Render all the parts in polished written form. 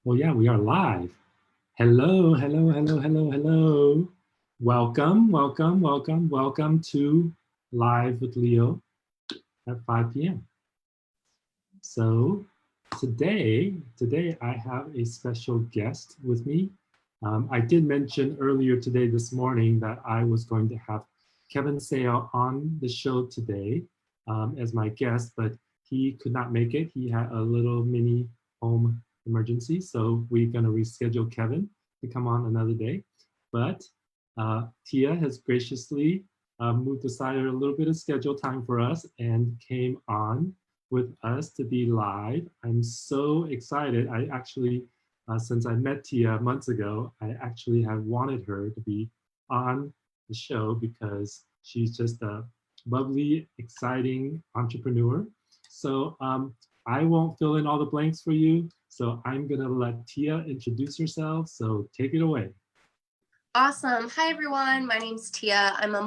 Well, yeah, we are live. Hello, hello, hello, hello, hello. Welcome, welcome, welcome, welcome to Live with Leo at 5 p.m. So today I have a special guest with me. I did mention earlier today, this morning, that I was going to have Kevin Sale on the show today as my guest, but he could not make it. He had a little mini home emergency, so we're going to reschedule Kevin to come on another day. But Tia has graciously moved aside a little bit of schedule time for us and came on with us to be live. I'm so excited. I actually, since I met Tia months ago, I actually have wanted her to be on the show because she's just a bubbly, exciting entrepreneur. So I won't fill in all the blanks for you. So I'm gonna let Tia introduce herself. So take it away. Awesome. Hi, everyone. My name's Tia. I'm a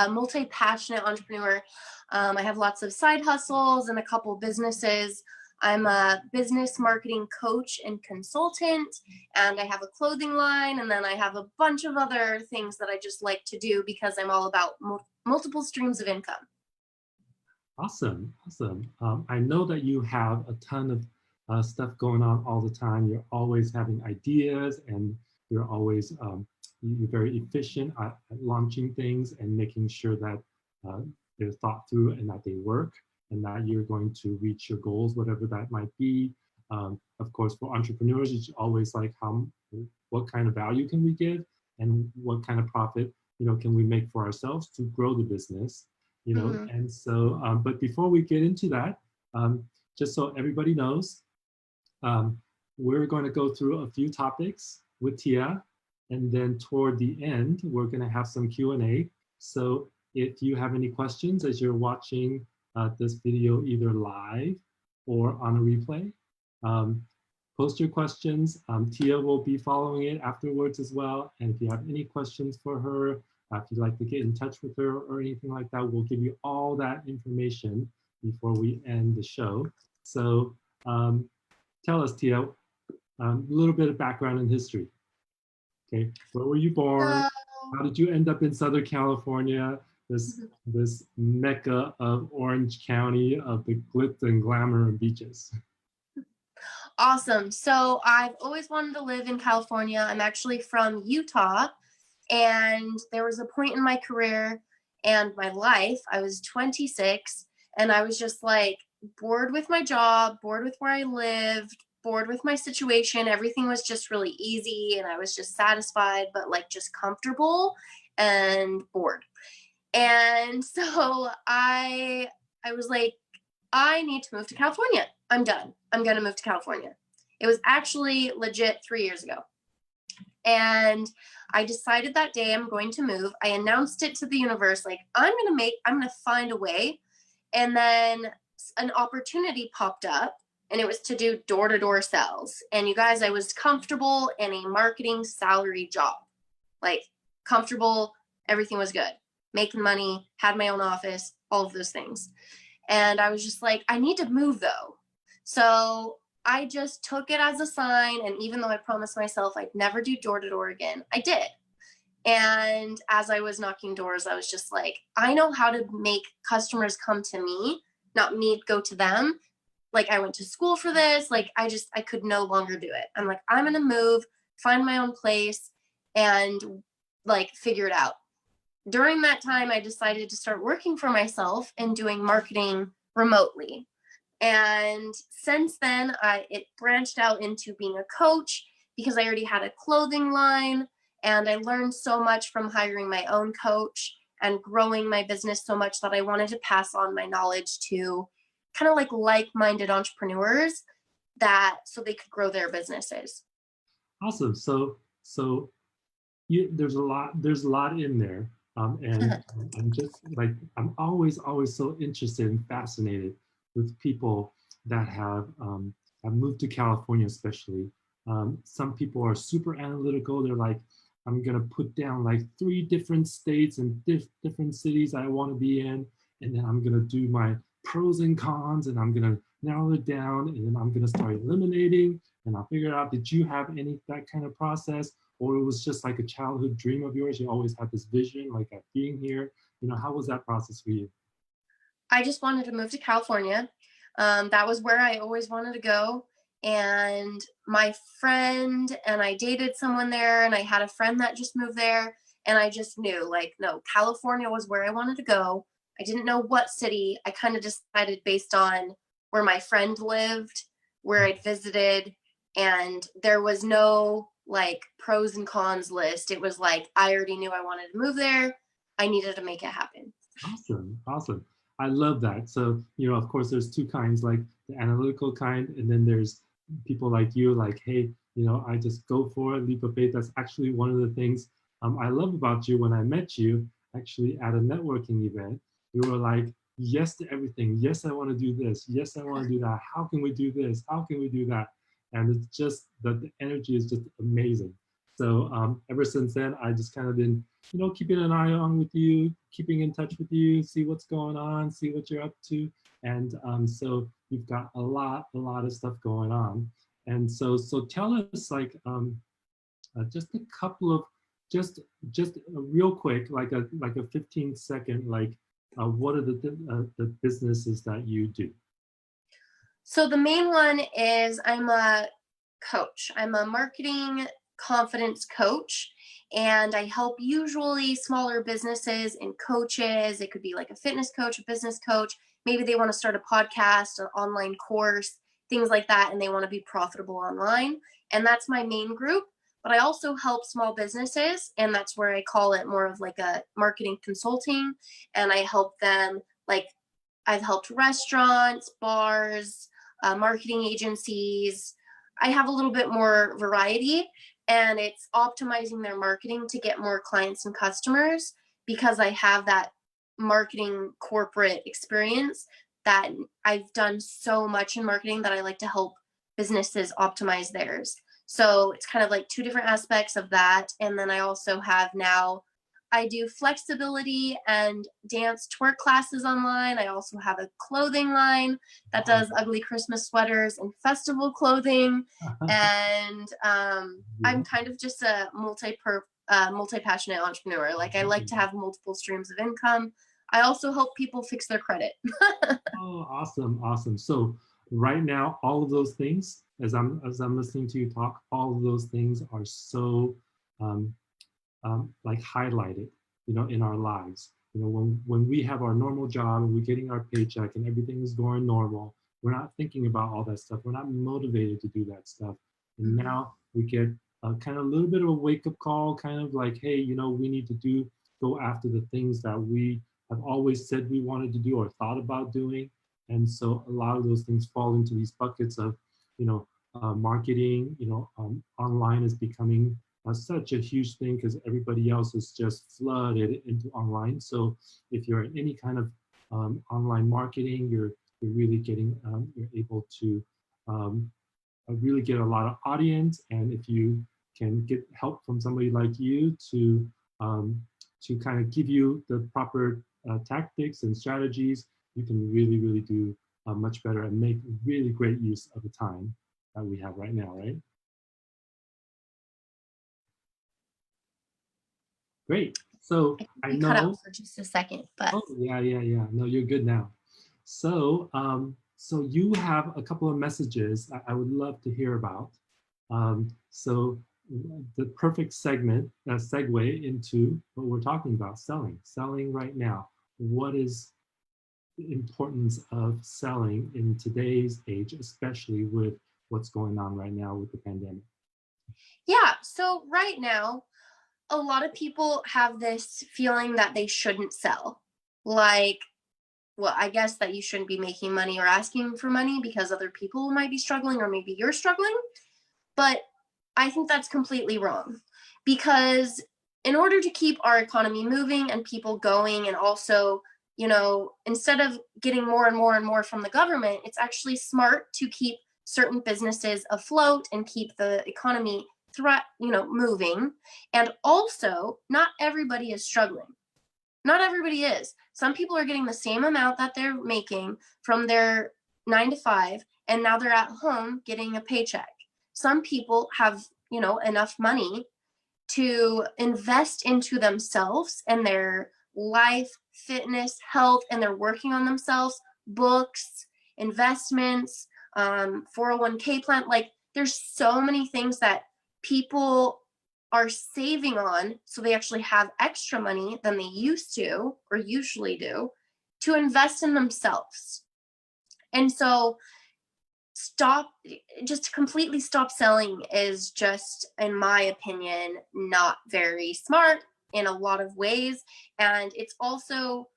multi-passionate entrepreneur. I have lots of side hustles and a couple businesses. I'm a business marketing coach and consultant, and I have a clothing line, and then I have a bunch of other things that I just like to do because I'm all about multiple streams of income. Awesome, awesome. I know that you have a ton of stuff going on all the time. You're always having ideas, and you're always you're very efficient at launching things and making sure that they're thought through and that they work, and that you're going to reach your goals, whatever that might be. Of course, for entrepreneurs, it's always like what kind of value can we give, and what kind of profit can we make for ourselves to grow the business. And so, but before we get into that, just so everybody knows, we're going to go through a few topics with Tia, and then toward the end, we're going to have some Q&A. So if you have any questions as you're watching this video, either live or on a replay, post your questions. Tia will be following it afterwards as well. And if you have any questions for her, if you'd like to get in touch with her or anything like that, we'll give you all that information before we end the show. So tell us, Tia, a little bit of background and history. Okay, where were you born? How did you end up in Southern California, this mecca of Orange County, of the glitz and glamour and beaches? Awesome. So I've always wanted to live in California. I'm actually from Utah. And there was a point in my career and my life, I was 26, and I was just like bored with my job, bored with where I lived, bored with my situation. Everything was just really easy, and I was just satisfied, but like just comfortable and bored. And so I was like, I need to move to California. I'm done. I'm going to move to California. It was actually legit 3 years ago. And I decided that day I'm going to move. I announced it to the universe, like I'm going to find a way. And then an opportunity popped up, and it was to do door-to-door sales. And you guys, I was comfortable in a marketing salary job, like comfortable. Everything was good, making money, had my own office, all of those things. And I was just like, I need to move though. So I just took it as a sign. And even though I promised myself I'd never do door-to-door again, I did. And as I was knocking doors, I was just like, I know how to make customers come to me, not me go to them. Like I went to school for this. Like I could no longer do it. I'm like, I'm going to move, find my own place, and like figure it out. During that time, I decided to start working for myself and doing marketing remotely. And since then, it branched out into being a coach because I already had a clothing line, and I learned so much from hiring my own coach and growing my business so much that I wanted to pass on my knowledge to kind of like-minded entrepreneurs so they could grow their businesses. Awesome. So there's a lot in there. And I'm just like, I'm always so interested and fascinated with people that have moved to California, especially. Some people are super analytical. They're like, I'm gonna put down like 3 different states and different cities I want to be in, and then I'm gonna do my pros and cons, and I'm gonna narrow it down, and then I'm gonna start eliminating and I'll figure it out. Did you have any that kind of process? Or it was just like a childhood dream of yours? You always had this vision, like at being here. How was that process for you? I just wanted to move to California. That was where I always wanted to go. And my friend and I dated someone there, and I had a friend that just moved there. And I just knew, like, no, California was where I wanted to go. I didn't know what city. I kind of decided based on where my friend lived, where I'd visited, and there was no like pros and cons list. It was like I already knew I wanted to move there. I needed to make it happen. Awesome, awesome. I love that. So, of course, there's two kinds, like the analytical kind, and then there's people like you, like, hey, I just go for it, leap of faith. That's actually one of the things I love about you. When I met you, actually at a networking event, you were like, yes to everything. Yes, I want to do this. Yes, I want to do that. How can we do this? How can we do that? And it's just that the energy is just amazing. So ever since then, I just kind of been keeping an eye on with you, keeping in touch with you, see what's going on, see what you're up to. And so you've got a lot of stuff going on. And so tell us, like, just a couple of, just real quick, like a 15-second, like, what are the businesses that you do? So the main one is I'm a coach. I'm a marketing confidence coach, and I help usually smaller businesses and coaches. It could be like a fitness coach, a business coach. Maybe they want to start a podcast, an online course, things like that, and they want to be profitable online. And that's my main group. But I also help small businesses, and that's where I call it more of like a marketing consulting. And I help them, like, I've helped restaurants, bars, marketing agencies. I have a little bit more variety, and it's optimizing their marketing to get more clients and customers because I have that marketing corporate experience that I've done so much in marketing that I like to help businesses optimize theirs. So it's kind of like two different aspects of that. And then I also have now I do flexibility and dance twerk classes online. I also have a clothing line that does ugly Christmas sweaters and festival clothing. And I'm kind of just a multi-passionate entrepreneur. Like I like to have multiple streams of income. I also help people fix their credit. Oh, awesome, awesome. So right now, all of those things, as I'm listening to you talk, all of those things are so um, like highlighted, in our lives. When we have our normal job and we're getting our paycheck and everything is going normal, we're not thinking about all that stuff. We're not motivated to do that stuff. And now we get kind of a little bit of a wake-up call, kind of like, hey, we need to go after the things that we have always said we wanted to do or thought about doing. And so a lot of those things fall into these buckets of, marketing. Online is becoming such a huge thing because everybody else is just flooded into online. So if you're in any kind of online marketing, you're really getting, you're able to really get a lot of audience. And if you can get help from somebody like you to kind of give you the proper tactics and strategies, you can really do much better and make really great use of the time that we have right now, right? Great. So I You cut out know. for just a second, but Oh, yeah. No, you're good now. So, so you have a couple of messages I would love to hear about. So the perfect segue into what we're talking about, selling right now. What is the importance of selling in today's age, especially with what's going on right now with the pandemic? yeah. So right now, a lot of people have this feeling that they shouldn't sell. Like, well, I guess that you shouldn't be making money or asking for money because other people might be struggling or maybe you're struggling. But I think that's completely wrong because in order to keep our economy moving and people going, and also, instead of getting more and more and more from the government, it's actually smart to keep certain businesses afloat and keep the economy moving. And also, not everybody is struggling. Not everybody is. Some people are getting the same amount that they're making from their 9 to 5, and now they're at home getting a paycheck. some people have, enough money to invest into themselves and their life, fitness, health, and they're working on themselves, books, investments, 401k plan. Like there's so many things that people are saving on so they actually have extra money than they used to or usually do to invest in themselves. And so just completely stop selling is just, in my opinion, not very smart in a lot of ways. And it's also,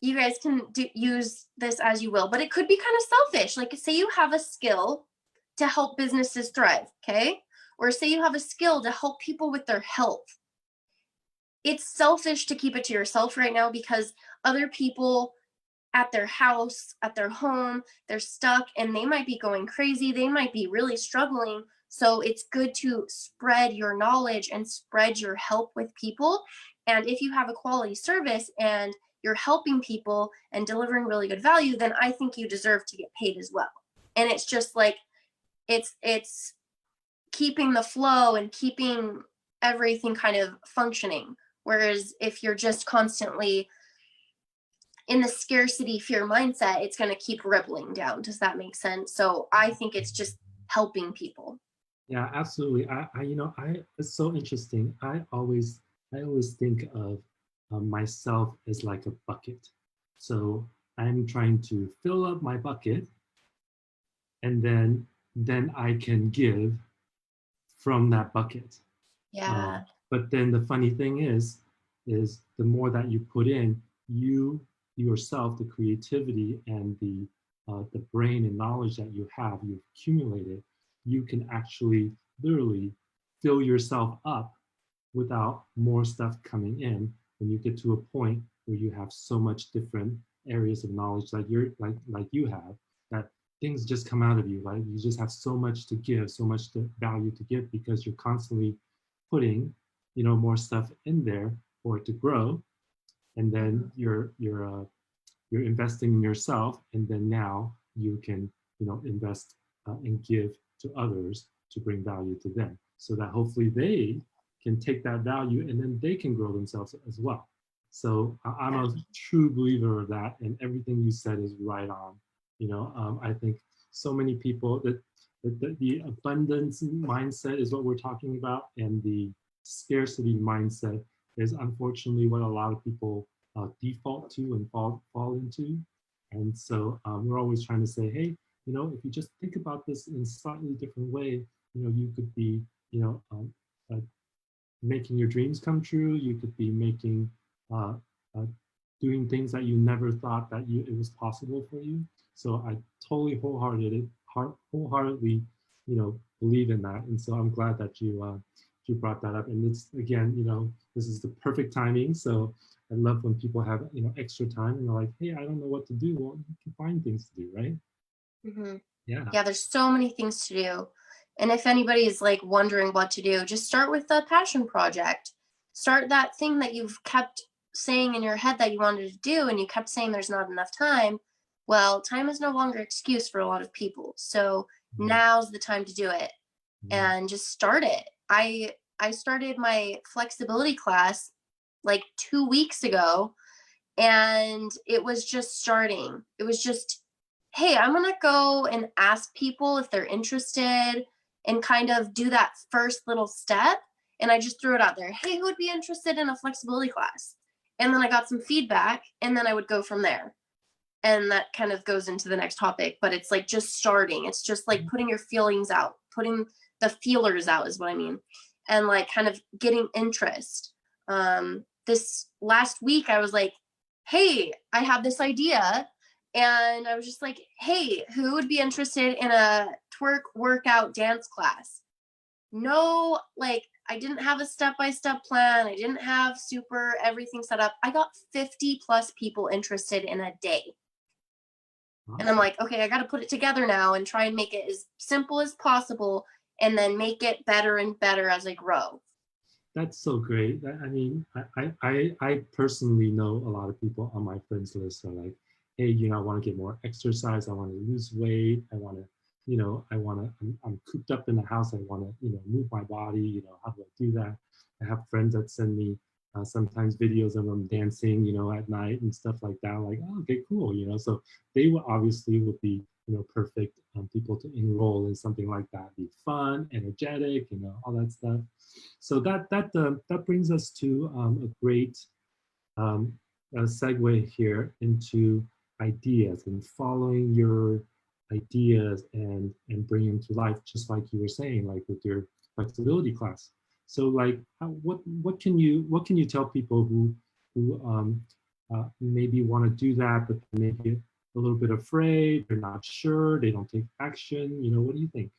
you guys can use this as you will, but it could be kind of selfish. Like say you have a skill to help businesses thrive, okay? Or say you have a skill to help people with their health. It's selfish to keep it to yourself right now because other people at their house, at their home, they're stuck and they might be going crazy. They might be really struggling. So it's good to spread your knowledge and spread your help with people. And if you have a quality service and you're helping people and delivering really good value, then I think you deserve to get paid as well. And it's just like, it's keeping the flow and keeping everything kind of functioning. Whereas if you're just constantly in the scarcity fear mindset, it's going to keep rippling down. Does that make sense? So I think it's just helping people. Yeah, absolutely. It's so interesting. I always think of myself as like a bucket. So I'm trying to fill up my bucket, and then I can give from that bucket. Yeah. But then the funny thing is the more that you put in, you yourself, the creativity and the brain and knowledge that you've accumulated, you can actually literally fill yourself up without more stuff coming in. When you get to a point where you have so much different areas of knowledge like you have, that things just come out of you. Like you just have so much to give, so much value to give because you're constantly putting more stuff in there for it to grow, and then you're investing in yourself, and then now you can invest and give to others to bring value to them, so that hopefully they can take that value and then they can grow themselves as well. So I'm a true believer of that, and everything you said is right on. I think so many people that the abundance mindset is what we're talking about, and the scarcity mindset is unfortunately what a lot of people default to and fall into. And so we're always trying to say, hey, if you just think about this in a slightly different way, you could be, uh, making your dreams come true. You could be making, uh, uh, doing things that you never thought that it was possible for you. So I totally wholeheartedly, believe in that. And so I'm glad that you brought that up. And it's again, this is the perfect timing. So I love when people have extra time and they're like, hey, I don't know what to do. Well, you can find things to do, right? Mm-hmm. Yeah. Yeah, there's so many things to do. And if anybody is like wondering what to do, just start with the passion project. Start that thing that you've kept saying in your head that you wanted to do and you kept saying there's not enough time. Well, time is no longer an excuse for a lot of people. So now's the time to do it and just start it. I started my flexibility class like 2 weeks ago, and it was just starting. It was just, hey, I'm going to go and ask people if they're interested and kind of do that first little step. And I just threw it out there. Hey, who would be interested in a flexibility class? And then I got some feedback, and then I would go from there. And that kind of goes into the next topic, but it's like just starting. It's just like putting your feelings out, putting the feelers out is what I mean. And like kind of getting interest. This last week I was like, hey, I have this idea. And I was just like, hey, who would be interested in a twerk workout dance class? No, like I didn't have a step-by-step plan. I didn't have super everything set up. I got 50 plus people interested in a day. And I'm like, okay, I got to put it together now and try and make it as simple as possible and then make it better and better as I grow. That's so great. I mean, I personally know a lot of people on my friends list are like, hey, I want to get more exercise. I want to lose weight. I want to, I want to, I'm cooped up in the house. I want to, move my body. How do I do that? I have friends that send me sometimes videos of them dancing, at night and stuff like that. Like, oh, okay, cool. So they would be, perfect people to enroll in something like that. Be fun, energetic, all that stuff. So that brings us to a great segue here into ideas and following your ideas and bringing them to life, just like you were saying, like with your flexibility class. So, like, what can you tell people who maybe want to do that, but maybe a little bit afraid, they're not sure, they don't take action? What do you think?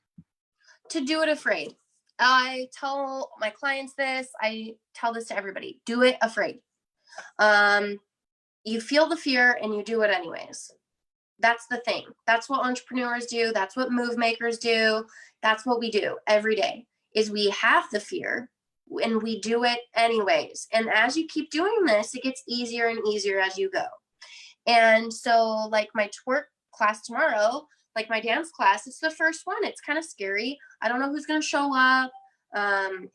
To do it afraid. I tell my clients this. I tell this to everybody. Do it afraid. You feel the fear and you do it anyways. That's the thing. That's what entrepreneurs do. That's what move makers do. That's what we do every day, is we have the fear and we do it anyways. And as you keep doing this, it gets easier and easier as you go. And so, like my twerk class tomorrow, like my dance class, it's the first one. It's kind of scary. I don't know who's going to show up.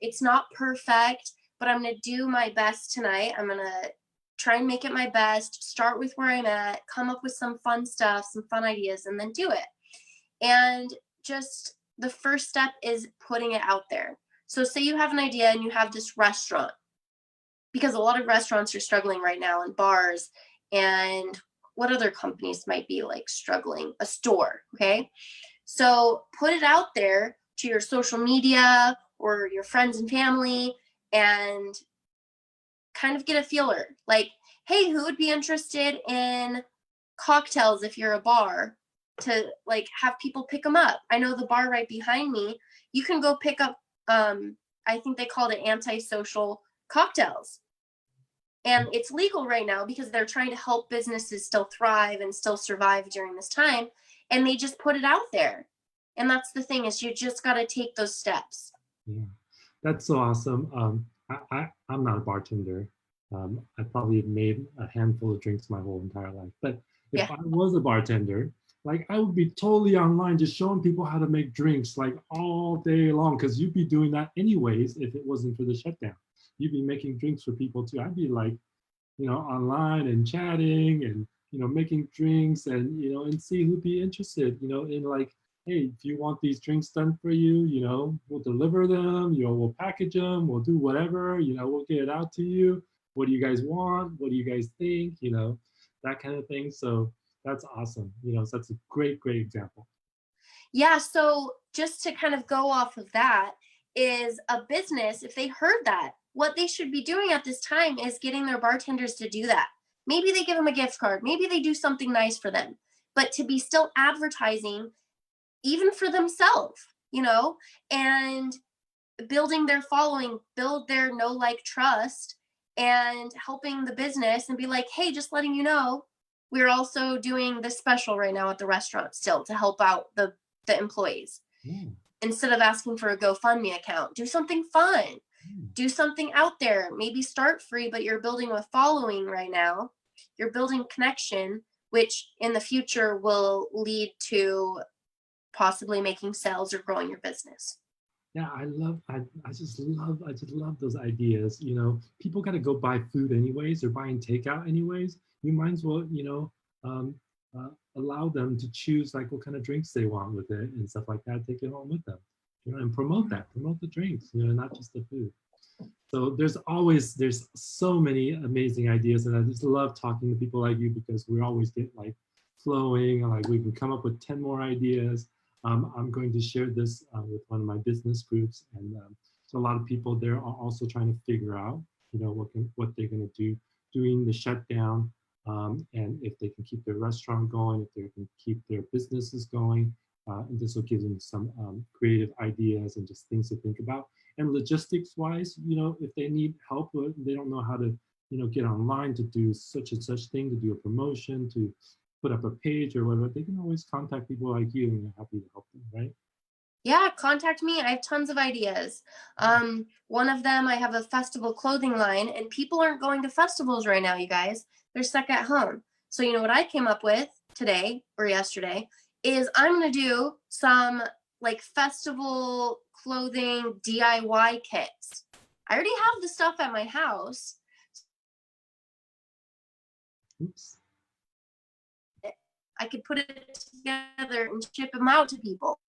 It's not perfect, but I'm going to do my best tonight. I'm going to try and make it my best, start with where I'm at, come up with some fun stuff, some fun ideas, and then do it. And just the first step is putting it out there. So say you have an idea and you have this restaurant, because a lot of restaurants are struggling right now, and bars, and what other companies might be like struggling? A store, okay? So put it out there to your social media or your friends and family and kind of get a feeler. Like, hey, who would be interested in cocktails if you're a bar, to like have people pick them up? I know the bar right behind me, you can go pick up, I think they called it antisocial cocktails. And it's legal right now because they're trying to help businesses still thrive and still survive during this time. And they just put it out there. And that's the thing, is you just got to take those steps. Yeah, that's so awesome. I'm not a bartender. I probably made a handful of drinks my whole entire life. But if Yeah. I was a bartender, like I would be totally online just showing people how to make drinks like all day long, because you'd be doing that anyways if it wasn't for the shutdown. You'd be making drinks for people too. I'd be like, online and chatting and, making drinks and, and see who'd be interested, in like, hey, if you want these drinks done for you, we'll deliver them, we'll package them, we'll do whatever, we'll get it out to you. What do you guys want? What do you guys think? That kind of thing. So that's awesome. So that's a great, great example. Yeah. So just to kind of go off of that, is a business, if they heard that, what they should be doing at this time is getting their bartenders to do that. Maybe they give them a gift card. Maybe they do something nice for them, but to be still advertising even for themselves, and building their following, build their know, like, trust, and helping the business and be like, hey, just letting you know, we're also doing this special right now at the restaurant still to help out the employees. Yeah. Instead of asking for a GoFundMe account, do something fun. Do something out there. Maybe start free, but you're building a following right now. You're building connection, which in the future will lead to possibly making sales or growing your business. Yeah, I just love those ideas. People got to go buy food anyways. They're buying takeout anyways. You might as well, um, allow them to choose like what kind of drinks they want with it and stuff like that. Take it home with them, and promote the drinks, not just the food. So there's so many amazing ideas, and I just love talking to people like you, because we always get like flowing, and like we can come up with 10 more ideas. I'm going to share this with one of my business groups, and so a lot of people there are also trying to figure out, what they're going to do during the shutdown, and if they can keep their restaurant going, if they can keep their businesses going, and this will give them some creative ideas and just things to think about. And logistics wise, if they need help, they don't know how to, get online to do such and such thing, to do a promotion, to put up a page or whatever, they can always contact people like you, and you're happy to help them, right? Yeah, contact me. I have tons of ideas. One of them, I have a festival clothing line, and people aren't going to festivals right now, you guys. They're stuck at home. So you know what I came up with today or yesterday is I'm going to do some like festival clothing DIY kits. I already have the stuff at my house. Oops. I could put it together and ship them out to people.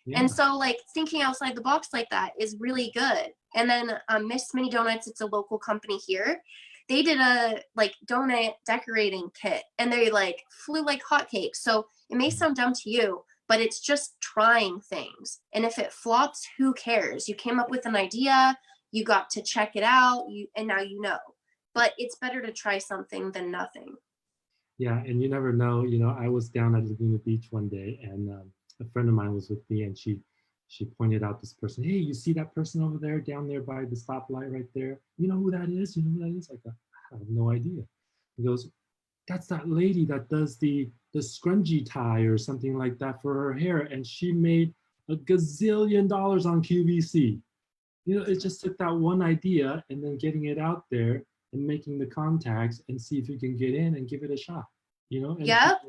Yeah. And so like thinking outside the box like that is really good. And then Miss Mini Donuts, it's a local company here. They did a like donut decorating kit and they like flew like hotcakes. So it may sound dumb to you, but it's just trying things. And if it flops, who cares? You came up with an idea, you got to check it out, and now you know. But it's better to try something than nothing. Yeah, and you never know. You know, I was down at Laguna Beach one day, and a friend of mine was with me, and she pointed out this person. Hey, you see that person over there, down there by the stoplight right there? You know who that is? You know who that is? Like, I have no idea. He goes, that's that lady that does the scrunchie tie or something like that for her hair, and she made a gazillion dollars on QVC. You know, it just took that one idea and then getting it out there and making the contacts and see if you can get in and give it a shot. You know, and Yep.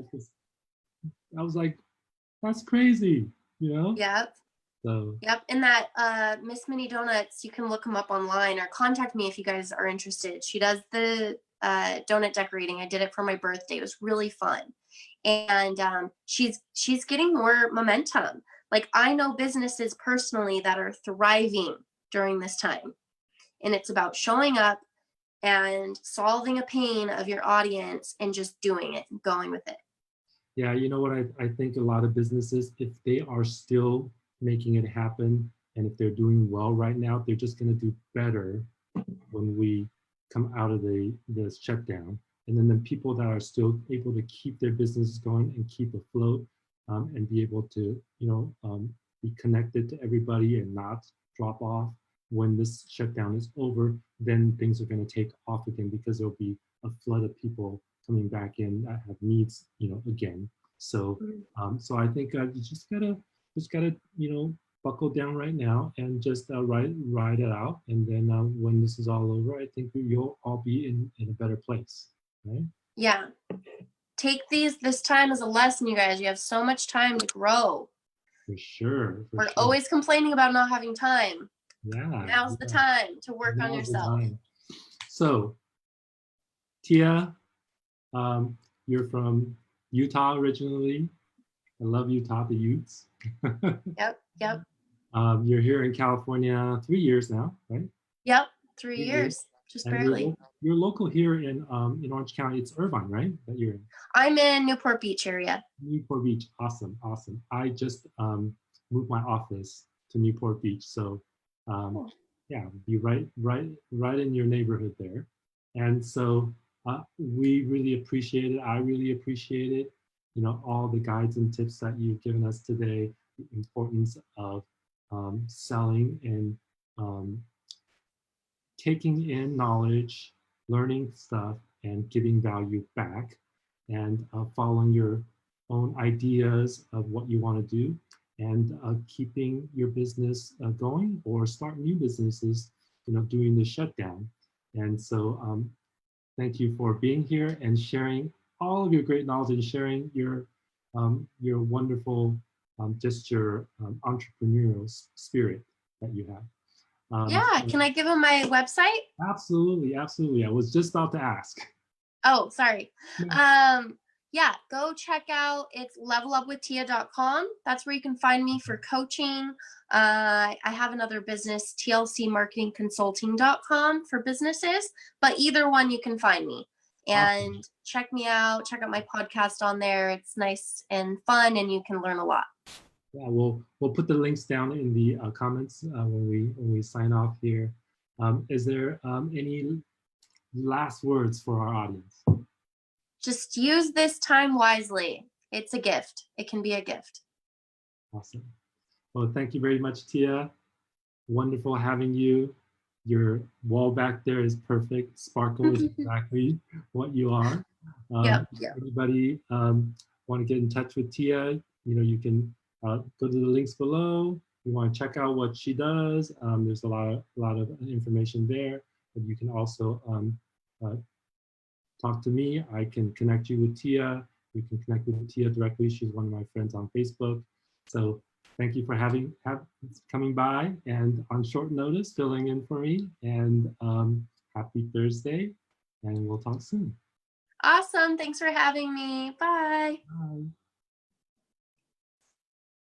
I was like, that's crazy. You know. Yep. So. Yep. And that Miss Mini Donuts, you can look them up online or contact me if you guys are interested. She does the donut decorating. I did it for my birthday. It was really fun. And she's getting more momentum. Like I know businesses personally that are thriving during this time. And it's about showing up and solving a pain of your audience and just doing it and going with it. Yeah, you know what, I think a lot of businesses, if they are still making it happen and if they're doing well right now, they're just going to do better when we come out of the shutdown. And then the people that are still able to keep their businesses going and keep afloat and be able to, you know, be connected to everybody and not drop off when this shutdown is over, then things are going to take off again because there'll be a flood of people coming back in that have needs, you know, again. So, so I think you just gotta, you know, buckle down right now and just ride it out. And then when this is all over, I think you'll all be in a better place, right? Yeah. Take this time as a lesson, you guys. You have so much time to grow. For sure. We're always complaining about not having time. Yeah. Now's the time to work on yourself. So, Tia, you're from Utah originally. I love Utah, the Utes. Yep. You're here in California 3 years now, right? Yep, 3 years, just and barely. You're local here in Orange County. It's Irvine, right? That you're in. I'm in Newport Beach area. Newport Beach, awesome. I just moved my office to Newport Beach, so cool. Yeah, be right in your neighborhood there. And so we really appreciate it. I really appreciate it. You know, all the guides and tips that you've given us today, the importance of selling and taking in knowledge, learning stuff, and giving value back, and following your own ideas of what you want to do, and keeping your business going or start new businesses, you know, during the shutdown. And so thank you for being here and sharing all of your great knowledge and sharing your wonderful, just your entrepreneurial spirit that you have. Yeah, can I give them my website? Absolutely. I was just about to ask. Oh, sorry. Yeah, go check out, it's levelupwithtia.com. That's where you can find me for coaching. I have another business, tlcmarketingconsulting.com for businesses, but either one you can find me. And awesome. Check me out, check out my podcast on there. It's nice and fun and you can learn a lot. Yeah, we'll put the links down in the comments when we sign off here. Is there any last words for our audience? Just use this time wisely. It's a gift. It can be a gift. Awesome. Well, thank you very much, Tia. Wonderful having you. Your wall back there is perfect. Sparkle is exactly what you are. Yep. Anybody want to get in touch with Tia, you know, you can go to the links below. You want to check out what she does. There's a lot of information there, but you can also talk to me. I can connect you with Tia. you can connect with Tia directly. She's one of my friends on Facebook. So thank you for coming by and on short notice filling in for me. And happy Thursday, and we'll talk soon. Awesome. Thanks for having me. Bye. Bye.